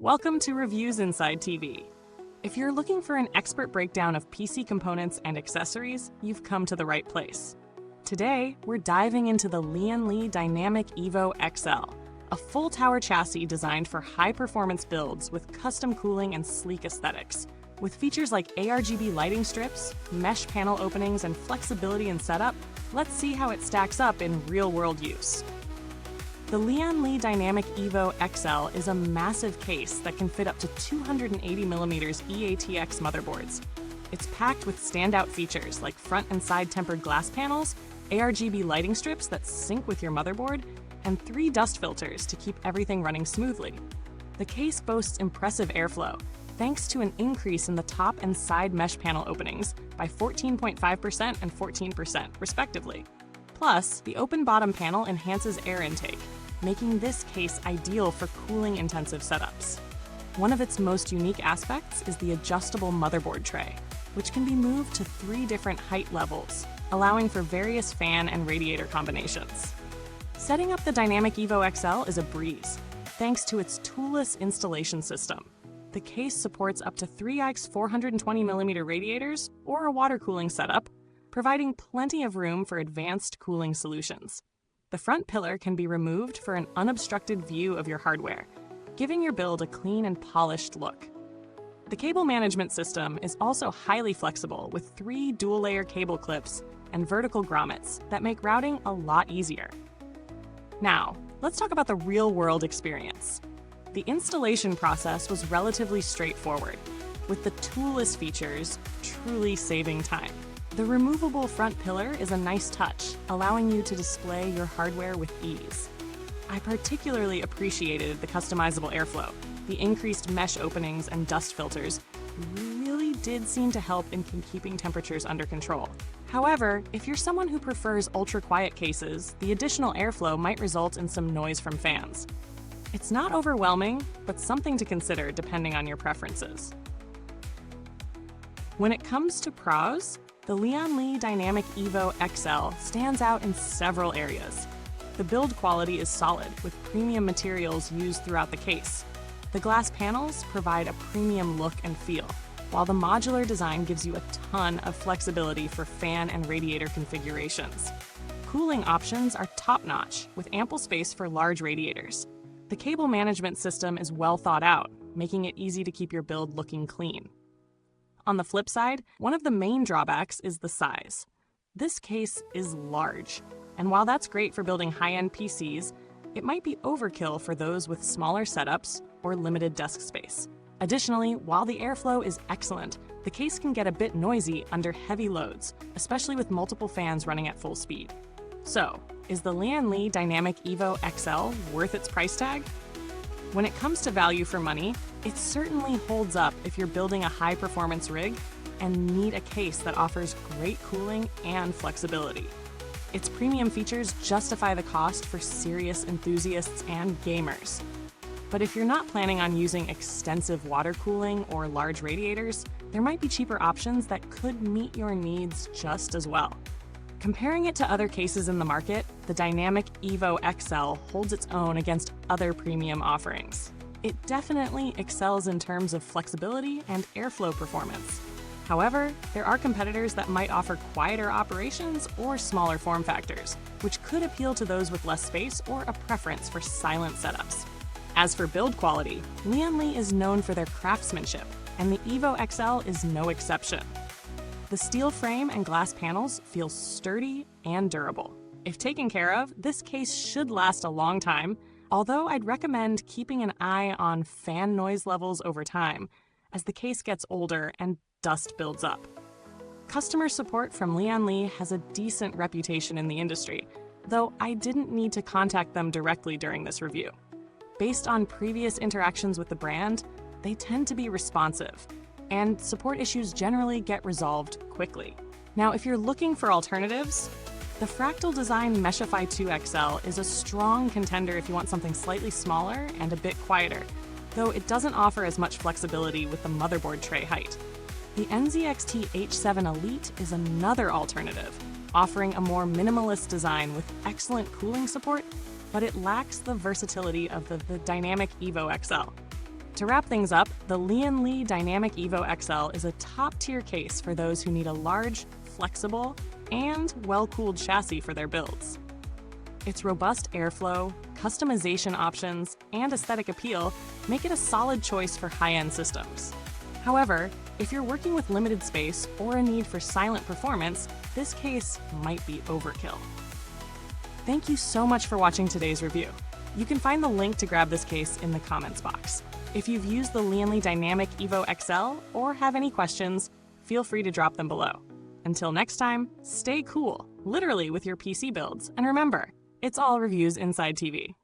Welcome to Reviews Inside TV. If you're looking for an expert breakdown of PC components and accessories, you've come to the right place. Today, we're diving into the Lian Dynamic EVO XL, a full tower chassis designed for high-performance builds with custom cooling and sleek aesthetics. With features like ARGB lighting strips, mesh panel openings, and flexibility in setup, let's see how it stacks up in real-world use. The Lian Dynamic EVO XL is a massive case that can fit up to 280mm E-ATX motherboards. It's packed with standout features like front and side tempered glass panels, ARGB lighting strips that sync with your motherboard, and 3 dust filters to keep everything running smoothly. The case boasts impressive airflow, thanks to an increase in the top and side mesh panel openings by 14.5% and 14%, respectively. Plus, the open bottom panel enhances air intake, making this case ideal for cooling-intensive setups. One of its most unique aspects is the adjustable motherboard tray, which can be moved to 3 different height levels, allowing for various fan and radiator combinations. Setting up the Dynamic EVO XL is a breeze, thanks to its toolless installation system. The case supports up to 3x 420mm radiators or a water cooling setup, providing plenty of room for advanced cooling solutions. The front pillar can be removed for an unobstructed view of your hardware, giving your build a clean and polished look. The cable management system is also highly flexible with 3 dual-layer cable clips and vertical grommets that make routing a lot easier. Now, let's talk about the real-world experience. The installation process was relatively straightforward, with the toolless features truly saving time. The removable front pillar is a nice touch, allowing you to display your hardware with ease. I particularly appreciated the customizable airflow. The increased mesh openings and dust filters really did seem to help in keeping temperatures under control. However, if you're someone who prefers ultra-quiet cases, the additional airflow might result in some noise from fans. It's not overwhelming, but something to consider depending on your preferences. When it comes to pros, the Lian Dynamic EVO XL stands out in several areas. The build quality is solid, with premium materials used throughout the case. The glass panels provide a premium look and feel, while the modular design gives you a ton of flexibility for fan and radiator configurations. Cooling options are top-notch, with ample space for large radiators. The cable management system is well thought out, making it easy to keep your build looking clean. On the flip side, one of the main drawbacks is the size. This case is large, and while that's great for building high-end PCs, it might be overkill for those with smaller setups or limited desk space. Additionally, while the airflow is excellent, the case can get a bit noisy under heavy loads, especially with multiple fans running at full speed. So, is the Lian Dynamic EVO XL worth its price tag? When it comes to value for money, it certainly holds up if you're building a high-performance rig and need a case that offers great cooling and flexibility. Its premium features justify the cost for serious enthusiasts and gamers. But if you're not planning on using extensive water cooling or large radiators, there might be cheaper options that could meet your needs just as well. Comparing it to other cases in the market, the Dynamic EVO XL holds its own against other premium offerings. It definitely excels in terms of flexibility and airflow performance. However, there are competitors that might offer quieter operations or smaller form factors, which could appeal to those with less space or a preference for silent setups. As for build quality, Lian is known for their craftsmanship, and the EVO XL is no exception. The steel frame and glass panels feel sturdy and durable. If taken care of, this case should last a long time, although I'd recommend keeping an eye on fan noise levels over time as the case gets older and dust builds up. Customer support from Lian has a decent reputation in the industry, though I didn't need to contact them directly during this review. Based on previous interactions with the brand, they tend to be responsive, and support issues generally get resolved quickly. Now, if you're looking for alternatives, the Fractal Design Meshify 2 XL is a strong contender if you want something slightly smaller and a bit quieter, though it doesn't offer as much flexibility with the motherboard tray height. The NZXT H7 Elite is another alternative, offering a more minimalist design with excellent cooling support, but it lacks the versatility of the Dynamic EVO XL. To wrap things up, the Lian Dynamic EVO XL is a top-tier case for those who need a large, flexible, and well-cooled chassis for their builds. Its robust airflow, customization options, and aesthetic appeal make it a solid choice for high-end systems. However, if you're working with limited space or a need for silent performance, this case might be overkill. Thank you so much for watching today's review. You can find the link to grab this case in the comments box. If you've used the Lian Dynamic EVO XL or have any questions, feel free to drop them below. Until next time, stay cool, literally with your PC builds, and remember, it's all reviews inside TV.